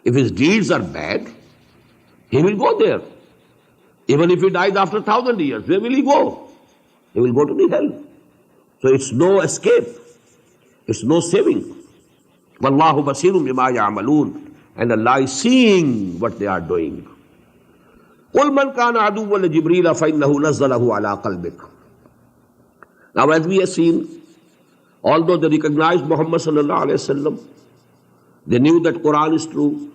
If his deeds are bad, he will go there. Even if he dies after 1,000 years, where will he go? He will go to the hell. So it's no escape. It's no saving. Wallahu basirun bima ya'malun. And Allah is seeing what they are doing. قُلْ مَنْ كَانَ عَدُوًّا لِجِبْرِيلَ فَإِنَّهُ نَزَّلَهُ عَلَىٰ قَلْبِكَ. Now, as we have seen, although they recognized Muhammad sallallahu alayhi wa sallam, they knew that Quran is true.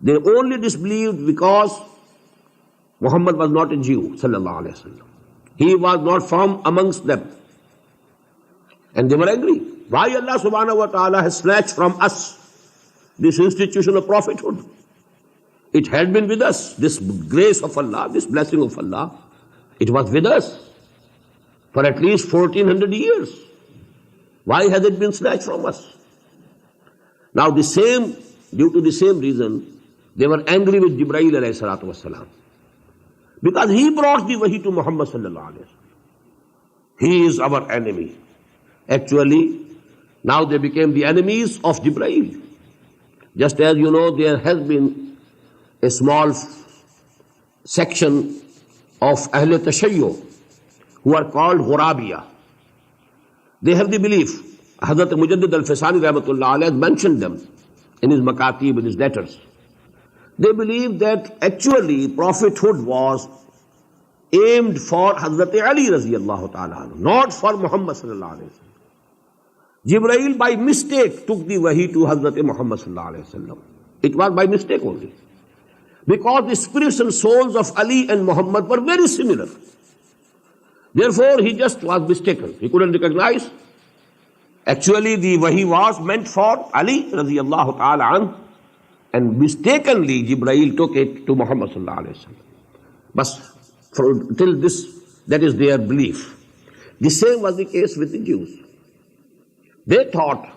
They only disbelieved because Muhammad was not a Jew sallallahu alayhi wa sallam. He was not from amongst them. And they were angry. Why Allah subhanahu wa ta'ala has snatched from us this institution of prophethood? It had been with us, this grace of Allah, this blessing of Allah. It was with us for at least 1400 years. Why has it been snatched from us? Now due to the same reason, they were angry with Jibreel alayhi salatu wasalam. Because he brought the wahi to Muhammad sallallahu alayhi wa sallam. He is our enemy. Actually, now they became the enemies of Jibreel. Just as you know, there has been a small section of Ahl Tashayyu who are called Ghurabiya. They have the belief, Hazrat Mujaddid al-Fisani rahmatullah alayhi mentioned them in his Makatib, in his letters. They believe that actually prophethood was aimed for Hazrat Ali raziyallahu ta'ala, not for Muhammad sallallahu alayhi wa sallam. Jibreel by mistake took the wahi to Hazrat Muhammad sallallahu alayhi wa sallam. It was by mistake only. Because the spirits and souls of Ali and Muhammad were very similar. Therefore, he just was mistaken. He couldn't recognize. Actually, the wahi was meant for Ali radiyallahu ta'ala anhu, and mistakenly Jibreel took it to Muhammad sallallahu alayhi wa sallam. But till this, that is their belief. The same was the case with the Jews. They thought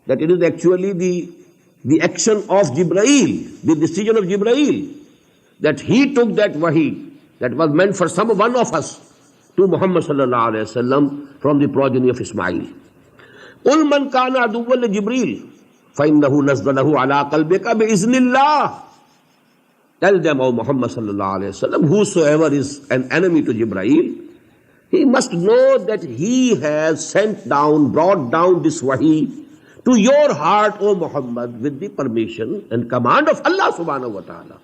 that it is actually the action of Jibreel, the decision of Jibreel, that he took that wahi that was meant for one of us to Muhammad sallallahu alayhi wa sallam from the progeny of Ismail. قُلْ مَنْ كَانَ عَدُوًّا لِجِبْرِيلَ فَإِنَّهُ نَزَّلَهُ عَلَىٰ قَلْبِكَ بِإِذْنِ اللَّهِ. Tell them, O Muhammad sallallahu alayhi wa sallam, whosoever is an enemy to Jibreel, he must know that he has brought down this wahi to your heart, O Muhammad, with the permission and command of Allah subhanahu wa ta'ala,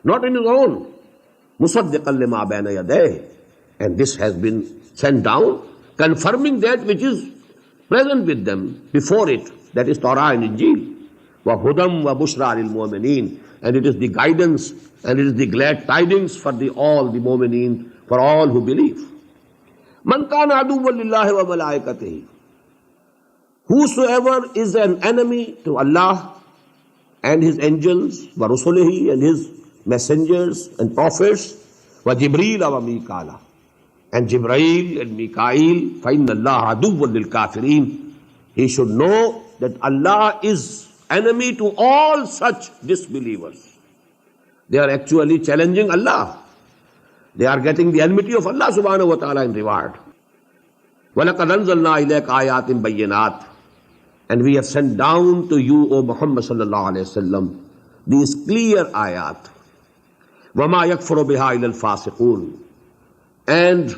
not in his own. مُصَدِّقًا لِمَا بَيْنَ يَدَيْهِ. And this has been sent down, confirming that which is present with them before it, that is Torah and Injil. وَهُدًى وَبُشْرَى لِلْمُؤْمِنِينَ. And it is the guidance and it is the glad tidings for all the mu'mineen, for all who believe. مَنْ كَانَ عَدُوًّا لِلَّهِ وَمَلَائِكَتِهِ. Whosoever is an enemy to Allah and His angels, وَرُسُلِهِ, and His messengers and prophets, وَجِبْرِيلَ وَمِيكَالَ, and Jibreel and Mikael, فَإِنَّ اللَّهَ عَدُوٌّ لِلْكَافِرِينَ. He should know that Allah is enemy to all such disbelievers. They are actually challenging Allah. They are getting the enmity of Allah subhanahu wa ta'ala in reward. وَلَقَدْ أَنزَلْنَا إِلَيْكَ آيَاتٍ بَيِّنَاتٍ. And we have sent down to you, O Muhammad sallallahu alayhi wa sallam, these clear ayat. وَمَا يَكْفُرُ بِهَا إِلَى الْفَاسِقُونَ. And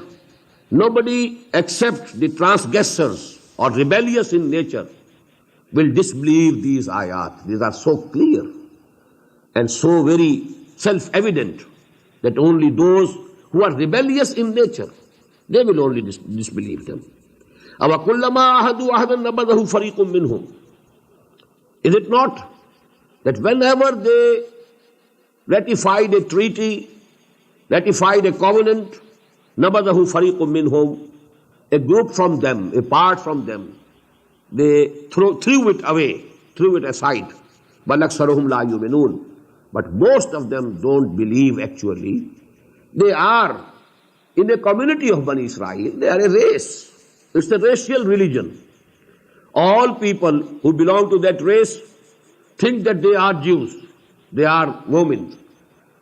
nobody except the transgressors or rebellious in nature will disbelieve these ayat. These are so clear and so very self-evident that only those who are rebellious in nature, they will only disbelieve them. أَوَكُلَّمَا أَحَدُوا أَحَدًا نَبَذَهُ فَرِيقٌ مِّنْهُمْ. Is it not that whenever they ratified a treaty, ratified a covenant, نَبَذَهُ فَرِيقٌ مِّنْهُمْ, a group from them, a part from them, they threw it away, threw it aside. بَلْ أَكْثَرُهُمْ لَا يُؤْمِنُونَ. But most of them don't believe actually. They are in a community of Bani Israel, they are a race. It's a racial religion. All people who belong to that race think that they are Jews, they are Mu'mins.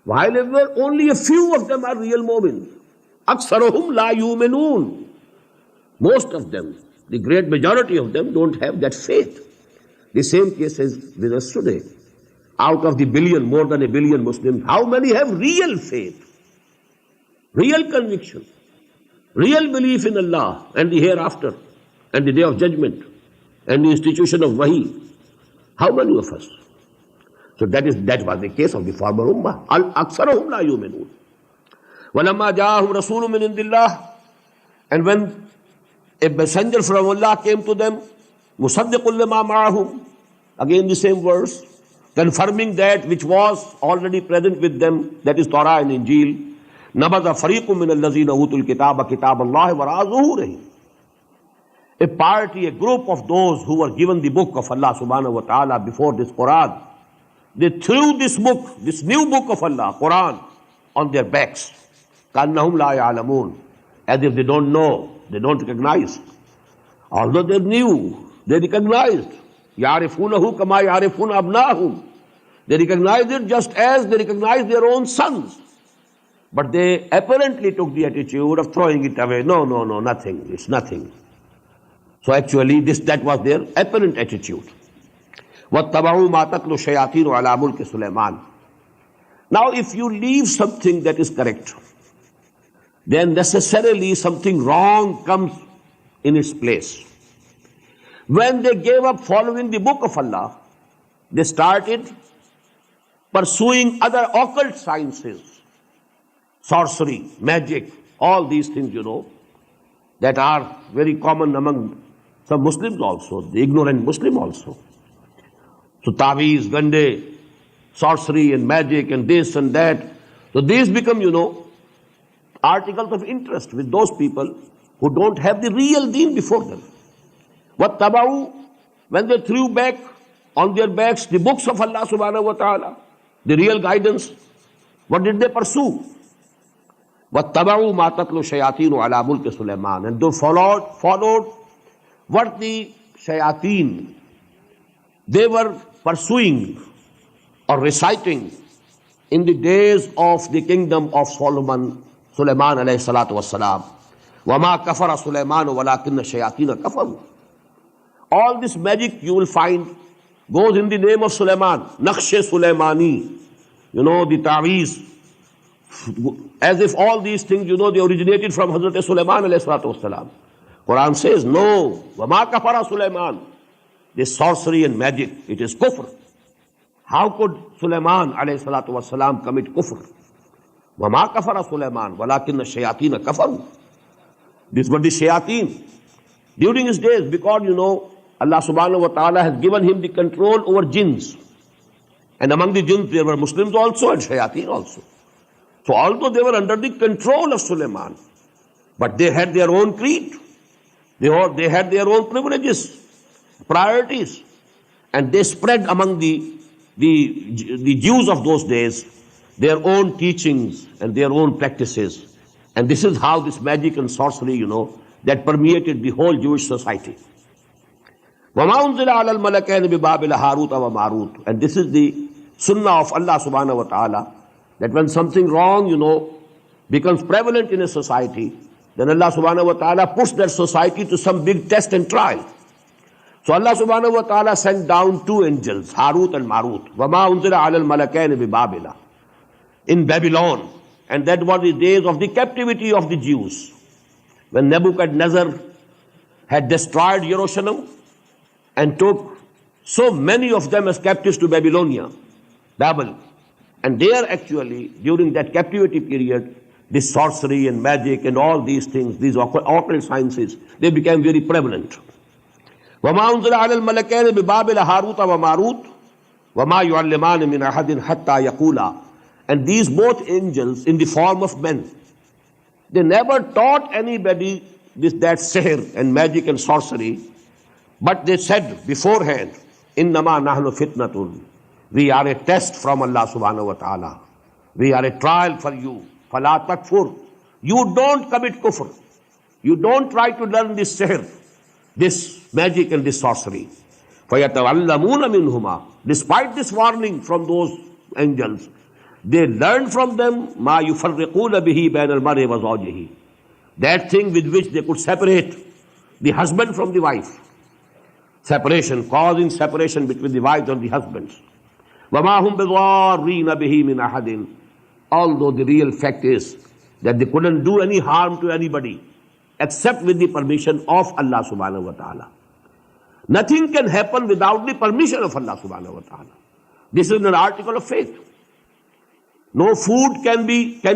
However, only a few of them are real Mu'mins. أَكْثَرُهُمْ لَا يُؤْمِنُونَ. Most of them, the great majority of them, don't have that faith. The same case is with us today. Out of the billion, more than a billion Muslims, how many have real faith, real conviction, real belief in Allah and the hereafter and the day of judgment and the institution of Wahi? How many of us? So that was the case of the former Ummah. Al-Aksarahum la yu'minun. وَلَمَّا جَاءَهُمْ رَسُولٌ مِّنْ عِندِ اللَّهِ. And when a messenger from Allah came to them, مُصَدِّقٌ لِمَا مَعَهُمْ, again the same verse, confirming that which was already present with them, that is Torah and Injil. نَبَذَ فَرِيقٌ مِّنَ الَّذِينَ أُوتُوا الْكِتَابَ كِتَابَ اللَّهِ وَرَاءَ ظُهُورِهِمْ. A party, a group of those who were given the book of Allah subhanahu wa ta'ala before this Quran, they threw this book, this new book of Allah, Quran, on their backs. كَأَنَّهُمْ لَا يَعْلَمُونَ. As if they don't know, they don't recognize. Although they knew, they recognized. يَعْرِفُونَهُ كَمَا يَعْرِفُونَ أَبْنَاهُمْ. They recognized it just as they recognized their own sons. But they apparently took the attitude of throwing it away. No, nothing. It's nothing. So actually, that was their apparent attitude. وَاتَّبَعُوا مَا تَتْلُو الشَّيَاطِينُ عَلَى مُلْكِ سُلَيْمَانَ. Now, if you leave something that is correct, then necessarily something wrong comes in its place. When they gave up following the book of Allah, they started pursuing other occult sciences, sorcery, magic, all these things, that are very common among some Muslims also, the ignorant Muslim also. So taweez, gande, sorcery and magic and this and that. So these become, articles of interest with those people who don't have the real deen before them. What tabau, when they threw back on their backs the books of Allah subhanahu wa ta'ala, the real guidance, what did they pursue? What tabau ma tatlu shayatinu ala mulki Sulaiman. And they followed what the shayateen, they were pursuing or reciting in the days of the kingdom of Sulaiman alayhi salatu wassalam. وَمَا كَفَرَ سُلَيْمَانُ وَلَكِنَّ الشَّيَاطِينَ كَفَرُوا. All this magic you will find goes in the name of Sulaiman. Naqsh Sulaimani, the taweez. As if all these things, they originated from Hazrat Sulaiman alayhi salatu wassalam. Quran says, no, وَمَا كَفَرَ سُلَيْمَانُ. This sorcery and magic, it is kufr. How could Sulaiman alayhi salatu wassalam commit kufr? وَمَا كَفَرَ سُلَيْمَانُ وَلَكِنَّ الشَّيَاطِينَ كَفَرُوا. These were the shayateen during his days, because Allah subhanahu wa ta'ala has given him the control over jinns. And among the jinns there were Muslims also and shayateen also. So although they were under the control of Sulaiman, but they had their own creed. They had their own privileges, priorities. And they spread among the Jews of those days their own teachings and their own practices. And this is how this magic and sorcery, that permeated the whole Jewish society. وَمَا أُنزِلَ عَلَى الْمَلَكَيْنِ بِبَابِلَ هَارُوتَ وَمَارُوتَ. And this is the sunnah of Allah subhanahu wa ta'ala, that when something wrong, becomes prevalent in a society, then Allah subhanahu wa ta'ala puts that society to some big test and trial. So Allah subhanahu wa ta'ala sent down two angels, Harut and Marut. وَمَا أُنزِلَ عَلَى الْمَلَكَيْنِ بِبَابِلَ. In Babylon. And that was the days of the captivity of the Jews. When Nebuchadnezzar had destroyed Jerusalem and took so many of them as captives to Babylonia, Babel. And there actually, during that captivity period, this sorcery and magic and all these things, these occult sciences, they became very prevalent. وَمَا أُنزِلَ عَلَى الْمَلَكَيْنِ بِبَابِلَ هَارُوتَ وَمَارُوتَ وَمَا يُعَلِّمَانِ مِنْ أَحَدٍ حَتَّى يَقُولَا. And these both angels in the form of men, They never taught anybody that sihr and magic and sorcery, but they said beforehand, Innama nahnu fitnatun. We are a test from Allah subhanahu wa ta'ala. We are a trial for you. Fala takfur. You don't commit kufr. You don't try to learn this sihr, this magic and this sorcery. فَيَتَعَلَّمُونَ مِنْهُمَا. Despite this warning from those angels, they learned from them مَا يُفَرِّقُونَ بِهِ بَيْنَ الْمَرْءِ وَزَوْجِهِ. That thing with which they could separate the husband from the wife. Separation, causing separation between the wives and the husbands. وَمَا هُمْ بِضَارِّينَ بِهِ مِنْ أَحَدٍ. Although the real fact is that they couldn't do any harm to anybody except with the permission of Allah subhanahu wa ta'ala. Nothing can happen without the permission of Allah subhanahu wa ta'ala. This is an article of faith. No food can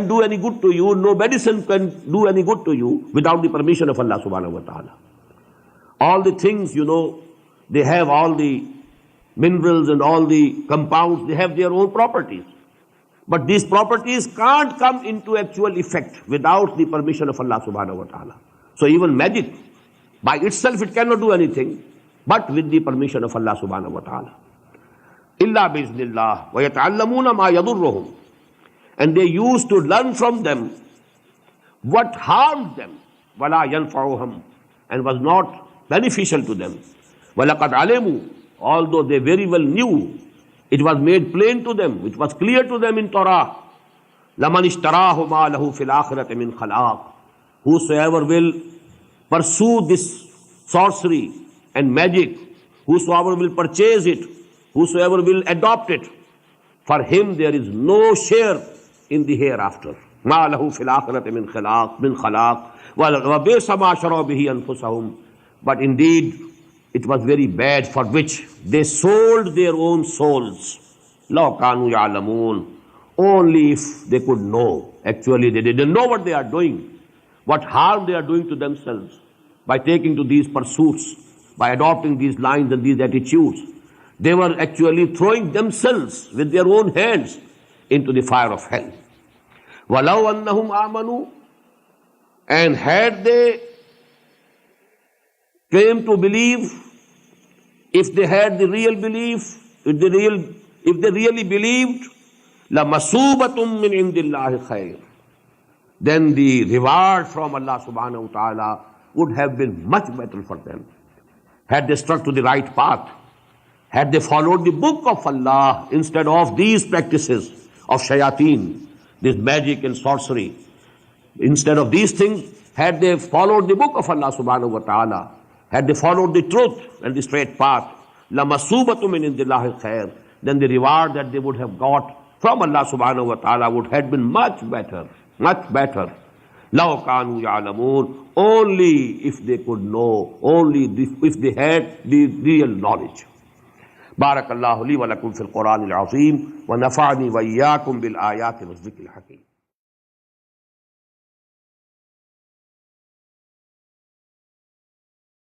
do any good to you, no medicine can do any good to you without the permission of Allah subhanahu wa ta'ala. All the things, they have all the minerals and all the compounds, they have their own properties. But these properties can't come into actual effect without the permission of Allah subhanahu wa ta'ala. So even magic, by itself it cannot do anything, but with the permission of Allah subhanahu wa ta'ala. Illa biiznillah wa yata'allamuna ma yadurruhum. And they used to learn from them what harmed them, wala yanfa'uhum, and was not beneficial to them. Walaqad alimu, although they very well knew, it was made plain to them, it was clear to them in Torah. Laman ishtarahu ma lahu fil akhirati min khalaq. Whosoever will pursue this sorcery and magic, whosoever will purchase it, whosoever will adopt it, for him there is no share in the hereafter. Ma lahu fil akhirati min khalaq wa bi'sa ma sharaw bihi anfusahum. But indeed, it was very bad for which they sold their own souls. Law kanu ya'lamun. Only if they could know. Actually, they didn't know what they are doing, what harm they are doing to themselves by taking to these pursuits, by adopting these lines and these attitudes. They were actually throwing themselves with their own hands into the fire of hell. وَلَوْ أَنَّهُمْ آمَنُوا. And had they came to believe, if they had the real belief, if they really believed, لَمَسُوبَةٌ مِّنْ عِنْدِ اللَّهِ خَيْرٌ. Then the reward from Allah subhanahu wa ta'ala would have been much better for them. Had they struck to the right path, had they followed the book of Allah instead of these practices of shayateen, this magic and sorcery, instead of these things, had they followed the book of Allah subhanahu wa ta'ala, had they followed the truth and the straight path, لَمَسُوبَةٌ مِّنْ عِنْدِ اللَّهِ خَيْرٌ. Then the reward that they would have got from Allah subhanahu wa ta'ala would have been much better, much better. لَوْ كَانُوا يَعْلَمُونَ. Only if they could know, only if they had the real knowledge. بارك الله لي ولكم في القرآن العظيم ونفعني وإياكم بالآيات والذكر الحكيم.